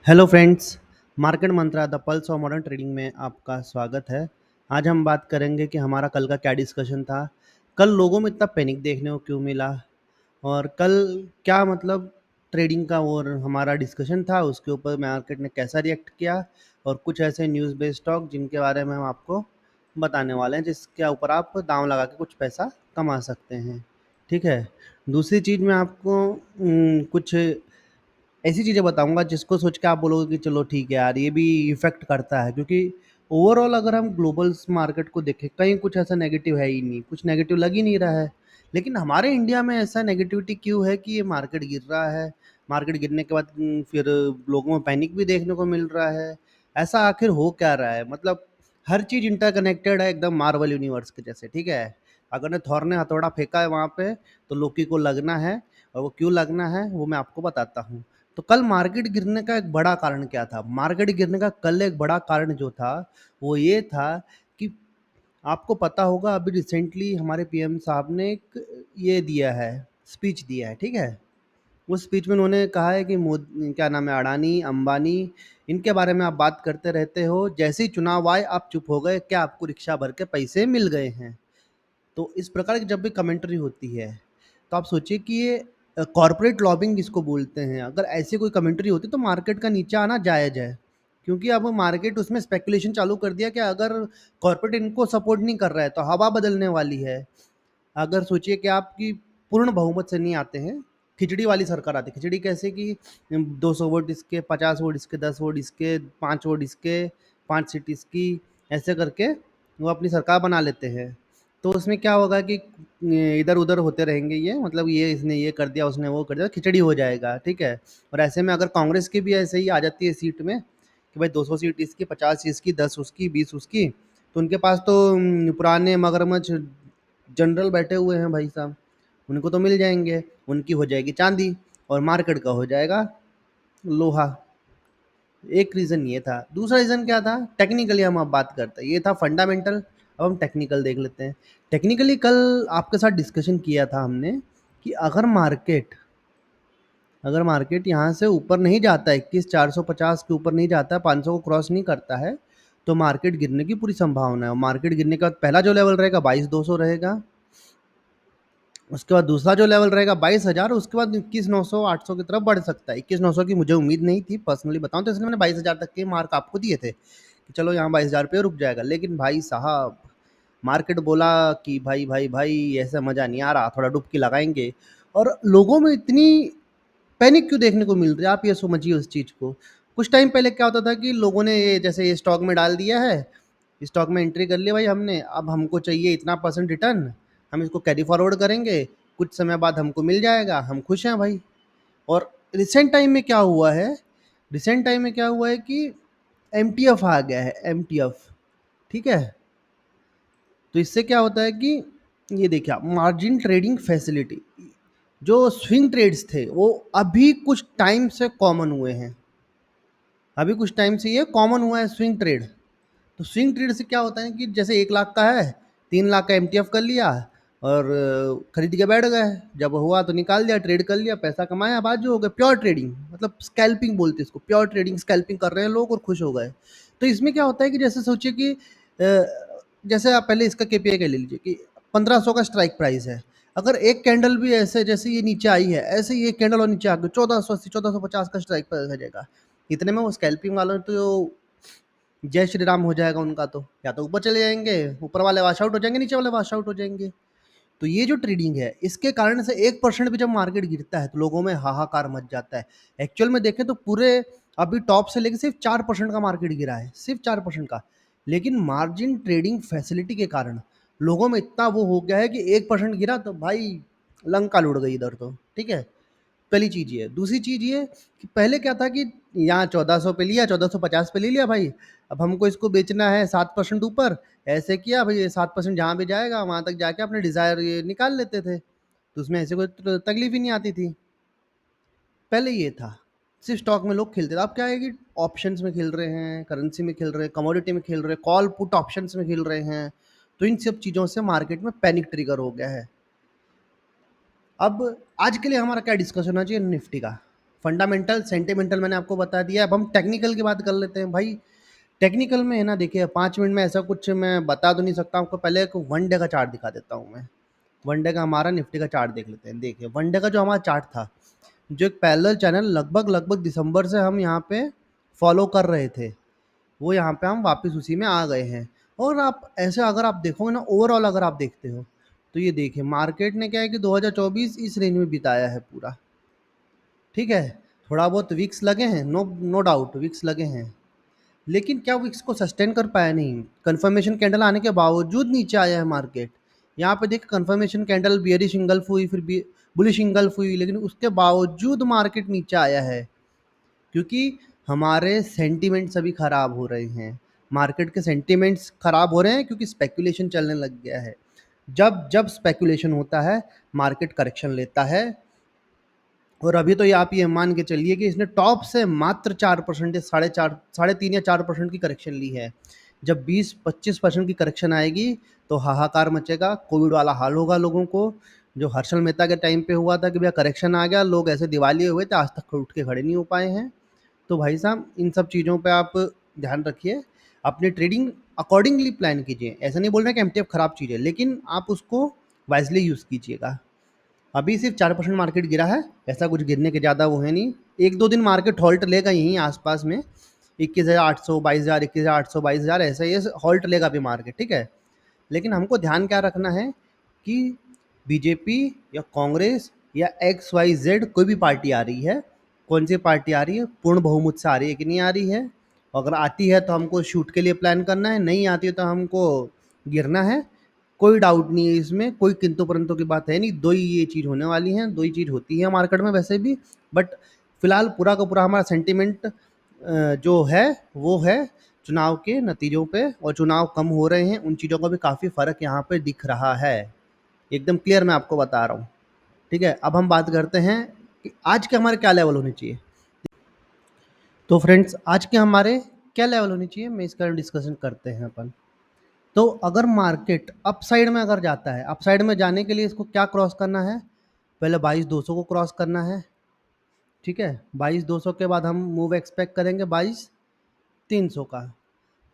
Hello friends, market Mantra the pulse of modern trading में आपका स्वागत है। आज हम बात करेंगे कि हमारा कल का क्या डिस्कशन था। कल लोगों में इतना पैनिक देखने को क्यों मिला और कल क्या मतलब ट्रेडिंग का और हमारा डिस्कशन था, उसके ऊपर मार्केट ने कैसा रिएक्ट किया और कुछ ऐसे न्यूज़ बेस्ड स्टॉक जिनके बारे में हम आपको बताने वाले हैं, जिसके ऊपर आप दांव लगा के कुछ पैसा कमा सकते हैं। ठीक है। दूसरी चीज़ मैं आपको कुछ ऐसी चीज़ें बताऊँगा जिसको सोच के आप बोलोगे कि चलो ठीक है यार, ये भी इफ़ेक्ट करता है, क्योंकि ओवरऑल अगर हम ग्लोबल्स मार्केट को देखें, कहीं कुछ ऐसा नेगेटिव है ही नहीं, कुछ नेगेटिव लग ही नहीं रहा है। लेकिन हमारे इंडिया में ऐसा नेगेटिविटी क्यों है कि ये मार्केट गिर रहा है? मार्केट गिरने के बाद फिर लोगों में पैनिक भी देखने को मिल रहा है। ऐसा आखिर हो क्या रहा है? मतलब हर चीज़ इंटरकनेक्टेड है एकदम मार्वल यूनिवर्स के जैसे, ठीक है? अगर ने थॉर ने हथौड़ा फेंका है वहाँ पे, तो लोकी को लगना है, और वो क्यों लगना है वो मैं आपको बताता हूँ। तो कल मार्केट गिरने का एक बड़ा कारण क्या था? मार्केट गिरने का कल एक बड़ा कारण जो था, वो ये था कि आपको पता होगा अभी रिसेंटली हमारे पीएम साहब ने एक ये दिया है, स्पीच दिया है, ठीक है? उस स्पीच में उन्होंने कहा है कि क्या नाम है, अडानी, अंबानी, इनके बारे में आप बात करते रहते हो, जैसे ही चुनाव आए आप चुप हो गए, क्या आपको रिक्शा भर के पैसे मिल गए हैं? तो इस प्रकार की जब भी कमेंट्री होती है, तो आप सोचिए कि ये कॉर्पोरेट लॉबिंग किसको बोलते हैं। अगर ऐसी कोई कमेंट्री होती तो मार्केट का नीचे आना जायज़ है, क्योंकि अब मार्केट उसमें स्पेकुलेशन चालू कर दिया कि अगर कॉर्पोरेट इनको सपोर्ट नहीं कर रहा है तो हवा बदलने वाली है। अगर सोचिए कि आपकी पूर्ण बहुमत से नहीं आते हैं, खिचड़ी वाली सरकार आती है। खिचड़ी कैसे कि 200 वोट इसके, 50 वोट इसके, 10 वोट इसके, 5 वोट इसके, 5 सीट इसकी, ऐसे करके वो अपनी सरकार बना लेते हैं। तो उसमें क्या होगा कि इधर उधर होते रहेंगे, ये मतलब ये इसने ये कर दिया, उसने वो कर दिया, खिचड़ी हो जाएगा, ठीक है? और ऐसे में अगर कांग्रेस की भी ऐसे ही आ जाती है सीट में कि भाई 200 सीट इसकी, 50 इसकी, 10 उसकी, 20 उसकी, तो उनके पास तो पुराने मगरमच्छ जनरल बैठे हुए हैं भाई साहब, उनको तो मिल जाएंगे, उनकी हो जाएगी चांदी और मार्केट का हो जाएगा लोहा। एक रीज़न ये था। दूसरा रीज़न क्या था? टेक्निकली हम अब बात करते हैं, ये था फंडामेंटल। अब हम टेक्निकल देख लेते हैं। टेक्निकली कल आपके साथ डिस्कशन किया था हमने कि अगर मार्केट यहाँ से ऊपर नहीं जाता है, 21,450 के ऊपर नहीं जाता है, 500 को क्रॉस नहीं करता है, तो मार्केट गिरने की पूरी संभावना है। और मार्केट गिरने के बाद पहला जो लेवल रहेगा 22,200 रहेगा, उसके बाद दूसरा जो लेवल रहेगा 22,000, उसके बाद 21,900 800 की तरफ बढ़ सकता है। 21,900 की मुझे उम्मीद नहीं थी पर्सनली बताऊं, तो इसलिए मैंने 22,000 तक के मार्क आपको दिए थे कि चलो यहाँ 22,000 पे रुक जाएगा। लेकिन भाई साहब, मार्केट बोला कि भाई भाई भाई ऐसा मज़ा नहीं आ रहा, थोड़ा डुबकी लगाएंगे। और लोगों में इतनी पैनिक क्यों देखने को मिल रही है, आप ये समझिए उस चीज़ को। कुछ टाइम पहले क्या होता था कि लोगों ने ये जैसे ये स्टॉक में डाल दिया है, स्टॉक में एंट्री कर लिया भाई हमने, अब हमको चाहिए इतना परसेंट रिटर्न, हम इसको कैरी फॉरवर्ड करेंगे, कुछ समय बाद हमको मिल जाएगा, हम खुश हैं भाई। और रिसेंट टाइम में क्या हुआ है, रिसेंट टाइम में क्या हुआ है कि एमटीएफ आ गया है, एमटीएफ, ठीक है? तो इससे क्या होता है कि ये देखिए आप, मार्जिन ट्रेडिंग फैसिलिटी, जो स्विंग ट्रेड्स थे वो अभी कुछ टाइम से कॉमन हुए हैं, अभी कुछ टाइम से ये कॉमन हुआ है स्विंग ट्रेड। तो स्विंग ट्रेड से क्या होता है कि जैसे 1 लाख का है, 3 लाख का एमटीएफ कर लिया और खरीद के बैठ गए, जब हुआ तो निकाल दिया, ट्रेड कर लिया, पैसा कमाया, बाजू हो गए। प्योर ट्रेडिंग मतलब स्कैल्पिंग बोलते हैं इसको, प्योर ट्रेडिंग, स्कैल्पिंग कर रहे हैं लोग और खुश हो गए। तो इसमें क्या होता है कि जैसे सोचिए कि जैसे आप पहले इसका केपीआई का ले लीजिए कि 1500 का स्ट्राइक प्राइस है, अगर एक कैंडल भी ऐसे जैसे ये नीचे आई है, ऐसे ही एक कैंडल और नीचे आ गई, 1480 1450 का स्ट्राइक प्राइस आ जाएगा। इतने में वो स्कैल्पिंग वालों ने तो जय श्री राम हो जाएगा उनका, तो या तो ऊपर चले जाएंगे, ऊपर वाले वॉश आउट हो जाएंगे, नीचे वाले वॉश आउट हो जाएंगे। तो ये जो ट्रेडिंग है, इसके कारण से 1% भी जब मार्केट गिरता है तो लोगों में हाहाकार मच जाता है। एक्चुअल में देखें तो पूरे अभी टॉप से लेके सिर्फ 4% का मार्केट गिरा है, सिर्फ 4% का। लेकिन मार्जिन ट्रेडिंग फैसिलिटी के कारण लोगों में इतना वो हो गया है कि 1% गिरा तो भाई लंका लुढ़ गई इधर तो, ठीक है? पहली चीज़ ये। दूसरी चीज़ ये कि पहले क्या था कि यहाँ 1400 पे लिया, 1450 पे ले लिया भाई, अब हमको इसको बेचना है 7% ऊपर, ऐसे किया भाई, ये 7% जहाँ भी जाएगा वहाँ तक जाके अपने डिज़ायर ये निकाल लेते थे, तो उसमें ऐसे कोई तकलीफ ही नहीं आती थी। पहले ये था, सिर्फ स्टॉक में लोग खेलते थे। अब क्या है कि ऑप्शंस में खेल रहे हैं, करेंसी में खेल रहे हैं, कमोडिटी में खेल रहे हैं, कॉल पुट ऑप्शंस में खेल रहे हैं। तो इन सब चीज़ों से मार्केट में पैनिक ट्रिगर हो गया है। अब आज के लिए हमारा क्या डिस्कशन होना चाहिए? निफ्टी का। फंडामेंटल, सेंटिमेंटल मैंने आपको बता दिया। अब हम टेक्निकल की बात कर लेते हैं भाई। टेक्निकल में है ना, देखिए 5 मिनट में ऐसा कुछ मैं बता तो नहीं सकता आपको। पहले एक वन डे का चार्ट दिखा देता हूँ मैं। वन डे का हमारा निफ्टी का चार्ट देख लेते हैं। देखिए वन डे का जो हमारा चार्ट था, जो एक पैरेलल चैनल लगभग लगभग दिसंबर से हम यहाँ पे फॉलो कर रहे थे, वो यहाँ पे हम वापस उसी में आ गए हैं। और आप ऐसे अगर आप देखोगे ना, ओवरऑल अगर आप देखते हो तो ये देखिए मार्केट ने क्या है कि 2024 इस रेंज में बिताया है पूरा। ठीक है, थोड़ा बहुत विक्स लगे हैं, नो नो डाउट विक्स लगे हैं, लेकिन क्या विक्स को सस्टेन कर पाया नहीं। कंफर्मेशन कैंडल आने के बावजूद नीचे आया है मार्केट। यहाँ पे देखिए कंफर्मेशन कैंडल बियरिश इंगल्फ हुई, फिर बुलिश इंगल्फ हुई, लेकिन उसके बावजूद मार्केट नीचे आया है, क्योंकि हमारे सेंटिमेंट्स अभी ख़राब हो रहे हैं। मार्केट के सेंटिमेंट्स ख़राब हो रहे हैं क्योंकि स्पेकुलेशन चलने लग गया है। जब जब स्पेकुलेशन होता है, मार्केट करेक्शन लेता है। और अभी तो ये आप ये मान के चलिए कि इसने टॉप से मात्र 4%, साढ़े तीन या 4% की करेक्शन ली है। जब 20-25% की करेक्शन आएगी तो हाहाकार मचेगा, कोविड वाला हाल होगा लोगों को। जो हर्षल मेहता के टाइम पे हुआ था कि भैया करेक्शन आ गया, लोग ऐसे दिवालिये हुए थे, आज तक उठ के खड़े नहीं हो पाए हैं। तो भाई साहब इन सब चीज़ों पे आप ध्यान रखिए, अपनी ट्रेडिंग अकॉर्डिंगली प्लान कीजिए। ऐसा नहीं बोल रहे कि एमटीएफ खराब चीज़ है, लेकिन आप उसको वाइजली यूज़ कीजिएगा। अभी सिर्फ 4% मार्केट गिरा है, ऐसा कुछ गिरने के ज़्यादा वो है नहीं। एक दो दिन मार्केट हॉल्ट लेगा यहीं आसपास में, 21,800 22,000, 21,800 22,000, ऐसा ये हॉल्ट लेगा अभी मार्केट। ठीक है, लेकिन हमको ध्यान क्या रखना है कि बीजेपी या कांग्रेस या XYZ कोई भी पार्टी आ रही है, कौन सी पार्टी आ रही है, पूर्ण बहुमत से आ रही है कि नहीं आ रही है। अगर आती है तो हमको शूट के लिए प्लान करना है, नहीं आती है तो हमको गिरना है। कोई डाउट नहीं है इसमें, कोई किंतु परंतु की बात है नहीं। दो ही ये चीज़ होने वाली हैं, दो ही चीज़ होती है मार्केट में वैसे भी। बट फिलहाल पूरा का पूरा हमारा सेंटिमेंट जो है वो है चुनाव के नतीजों पे, और चुनाव कम हो रहे हैं, उन चीज़ों का भी काफ़ी फ़र्क यहाँ पे दिख रहा है। एकदम क्लियर मैं आपको बता रहा हूँ। ठीक है, अब हम बात करते हैं कि आज के हमारे क्या लेवल होने चाहिए। तो फ्रेंड्स आज के हमारे क्या लेवल होने चाहिए, मैं इसका डिस्कशन करते हैं अपन। तो अगर मार्केट अप साइड में अगर जाता है, अप साइड में जाने के लिए इसको क्या क्रॉस करना है, पहले 22,200 को क्रॉस करना है। ठीक है, 22,200 के बाद हम मूव एक्सपेक्ट करेंगे 22,300 का।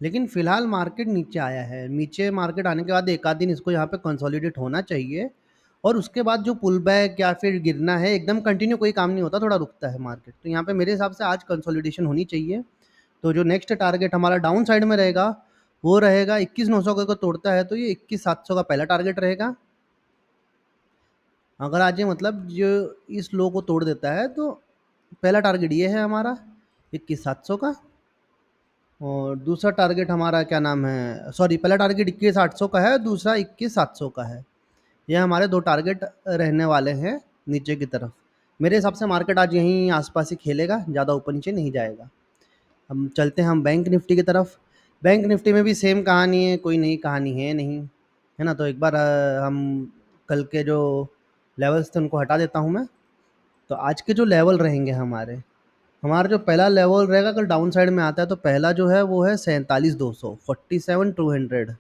लेकिन फिलहाल मार्केट नीचे आया है, नीचे मार्केट आने के बाद एक आध दिन इसको यहाँ पे कंसोलिडेट होना चाहिए, और उसके बाद जो पुल बैक या फिर गिरना है, एकदम कंटिन्यू कोई काम नहीं होता, थोड़ा रुकता है मार्केट। तो यहाँ पे मेरे हिसाब से आज कंसोलिडेशन होनी चाहिए। तो जो नेक्स्ट टारगेट हमारा डाउन साइड में रहेगा वो रहेगा 21,900 को तोड़ता है तो ये 21,700 का पहला टारगेट रहेगा। अगर आज ये मतलब जो इस लो को तोड़ देता है तो पहला टारगेट ये है हमारा 21,700 का। और दूसरा टारगेट हमारा क्या नाम है, सॉरी, पहला टारगेट 21,800 का है, दूसरा 21,700 का है। ये हमारे दो टारगेट रहने वाले हैं नीचे की तरफ। मेरे हिसाब से मार्केट आज यहीं आसपास ही खेलेगा, ज़्यादा ऊपर नीचे नहीं जाएगा। हम चलते हैं हम बैंक निफ्टी की तरफ। बैंक निफ्टी में भी सेम कहानी है, कोई नई कहानी है नहीं, है ना। तो एक बार हम कल के जो लेवल्स थे उनको हटा देता हूँ मैं। तो आज के जो लेवल रहेंगे हमारे, हमारा जो पहला लेवल रहेगा, कल डाउन साइड में आता है तो पहला जो है वो है 47,200, 47,200।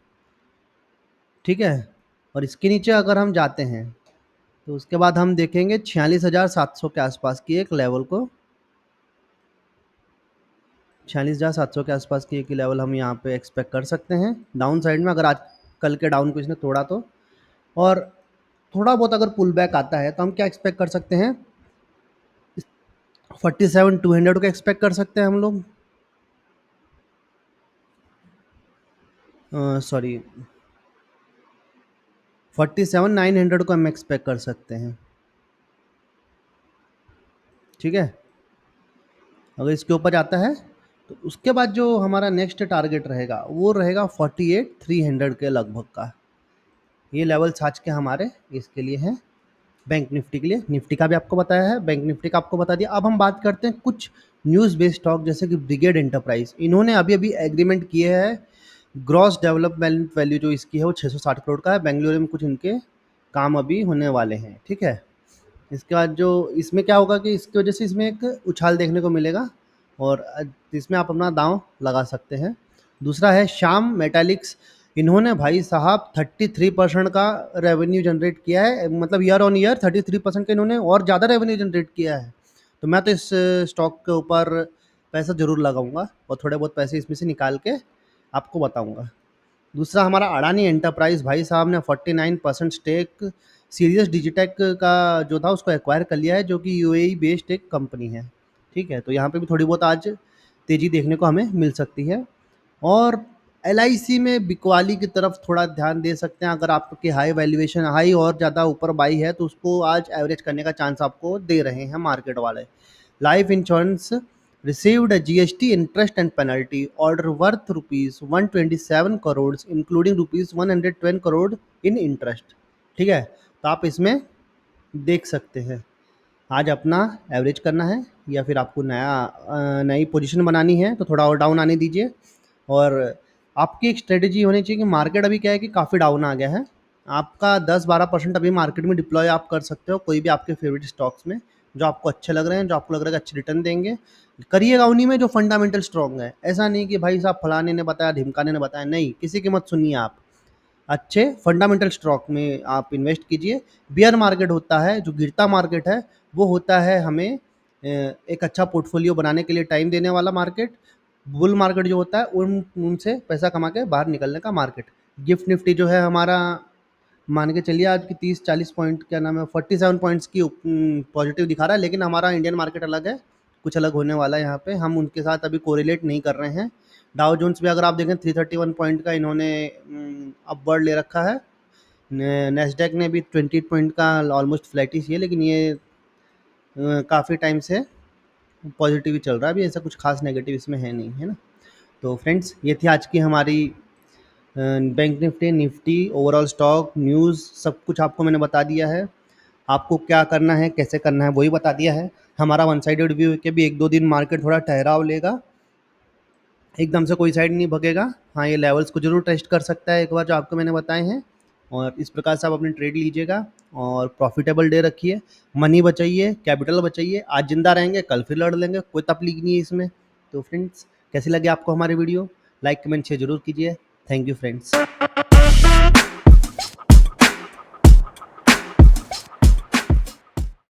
ठीक है, और इसके नीचे अगर हम जाते हैं तो उसके बाद हम देखेंगे 46,700 के आसपास की एक लेवल को। 46,700 के आसपास की एक लेवल हम यहाँ पे एक्सपेक्ट कर सकते हैं डाउन साइड में, अगर आज कल के डाउन को इसने तोड़ा तो। और थोड़ा बहुत अगर पुल बैक आता है तो हम क्या एक्सपेक्ट कर सकते हैं, 47,200 को एक्सपेक्ट कर सकते हैं हम लोग। सॉरी, 47,900 को हम एक्सपेक्ट कर सकते हैं। ठीक है, अगर इसके ऊपर जाता है तो उसके बाद जो हमारा नेक्स्ट टारगेट रहेगा वो रहेगा 48,300 के लगभग का। ये लेवल्स आज के हमारे इसके लिए हैं, बैंक निफ्टी के लिए। निफ्टी का भी आपको बताया है, बैंक निफ्टी का आपको बता दिया। अब हम बात करते हैं कुछ न्यूज़ बेस्ड स्टॉक, जैसे कि ब्रिगेड एंटरप्राइज। इन्होंने अभी अभी एग्रीमेंट किए हैं, ग्रॉस डेवलपमेंट वैल्यू जो इसकी है वो 660 करोड़ का है। बेंगलुरु में कुछ इनके काम अभी होने वाले हैं। ठीक है, इसके बाद जो इसमें क्या होगा कि इसकी वजह से इसमें एक उछाल देखने को मिलेगा, और इसमें आप अपना दांव लगा सकते हैं। दूसरा है श्याम मेटालिक्स। इन्होंने भाई साहब 33% का रेवेन्यू जनरेट किया है, मतलब ईयर ऑन ईयर 33% का इन्होंने और ज़्यादा रेवेन्यू जनरेट किया है। तो मैं तो इस स्टॉक के ऊपर पैसा ज़रूर लगाऊँगा और थोड़े बहुत पैसे इसमें से निकाल के आपको बताऊँगा। दूसरा हमारा अडानी एंटरप्राइज़ भाई साहब ने 49% स्टेक सीरियस डिजिटेक का जो था उसको एक्वायर कर लिया है, जो कि यूएई बेस्ड एक कंपनी है। ठीक है? तो यहाँ पे भी थोड़ी बहुत आज तेज़ी देखने को हमें मिल सकती है। और एलआईसी में बिकवाली की तरफ थोड़ा ध्यान दे सकते हैं। अगर आपकी हाई वैल्यूएशन हाई और ज़्यादा ऊपर बाई है तो उसको आज एवरेज करने का चांस आपको दे रहे हैं मार्केट वाले। Life insurance received a GST interest and penalty order worth rupees 127 crores including rupees 110 crore in interest। ठीक है? तो आप इसमें देख सकते हैं। आज अपना एवरेज करना है या फिर आपको नई पोजीशन बनानी है तो थोड़ा और डाउन आने दीजिए। और आपकी एक स्ट्रेटजी होनी चाहिए कि मार्केट अभी क्या है कि काफ़ी डाउन आ गया है। आपका 10-12% अभी मार्केट में डिप्लॉय आप कर सकते हो कोई भी आपके फेवरेट स्टॉक्स में, जो आपको अच्छे लग रहे हैं, जो आपको लग रहा है कि अच्छे रिटर्न देंगे। करिएगा उन्हीं में जो फंडामेंटल स्ट्रॉन्ग है। ऐसा नहीं कि भाई साहब फलाने ने बताया, ढिमकाने ने बताया, नहीं, किसी की मत सुनिए आप। अच्छे फंडामेंटल स्टॉक में आप इन्वेस्ट कीजिए। बियर मार्केट होता है, जो गिरता मार्केट है, वो होता है हमें एक अच्छा पोर्टफोलियो बनाने के लिए टाइम देने वाला मार्केट। बुल मार्केट जो होता है उनसे पैसा कमा के बाहर निकलने का मार्केट। गिफ्ट निफ्टी जो है हमारा, मान के चलिए आज की 30-40 पॉइंट, क्या नाम है, 47 पॉइंट्स की पॉजिटिव दिखा रहा है, लेकिन हमारा इंडियन मार्केट अलग है, कुछ अलग होने वाला है। यहाँ पे हम उनके साथ अभी कोरिलेट नहीं कर रहे हैं। डाउ जोन्स भी अगर आप देखें 331 पॉइंट का इन्होंने अपवर्ड ले रखा है। नेस्डैक ने भी 20 पॉइंट का ऑलमोस्ट फ्लैटिश ही है, लेकिन ये काफ़ी टाइम से पॉजिटिव ही चल रहा है, अभी ऐसा कुछ खास नेगेटिव इसमें है नहीं, है ना। तो फ्रेंड्स, ये थी आज की हमारी bank Nifty Nifty overall stock news, सब कुछ आपको मैंने बता दिया है। आपको क्या करना है, कैसे करना है, वही बता दिया है। हमारा वन साइडेड व्यू के भी 1-2 दिन मार्केट थोड़ा ठहराव लेगा, एकदम से कोई साइड नहीं भगेगा। हाँ, ये लेवल्स को ज़रूर टेस्ट कर सकता है एक बार, जो आपको मैंने बताए हैं। और इस प्रकार से आप अपनी ट्रेड लीजिएगा और प्रॉफिटेबल डे रखिए, मनी बचाइए, कैपिटल बचाइए। आज ज़िंदा रहेंगे, कल फिर लड़ लेंगे, कोई तकलीफ नहीं है इसमें। तो फ्रेंड्स, कैसी लगी आपको हमारी वीडियो? लाइक, कमेंट, शेयर ज़रूर कीजिए। Thank you friends.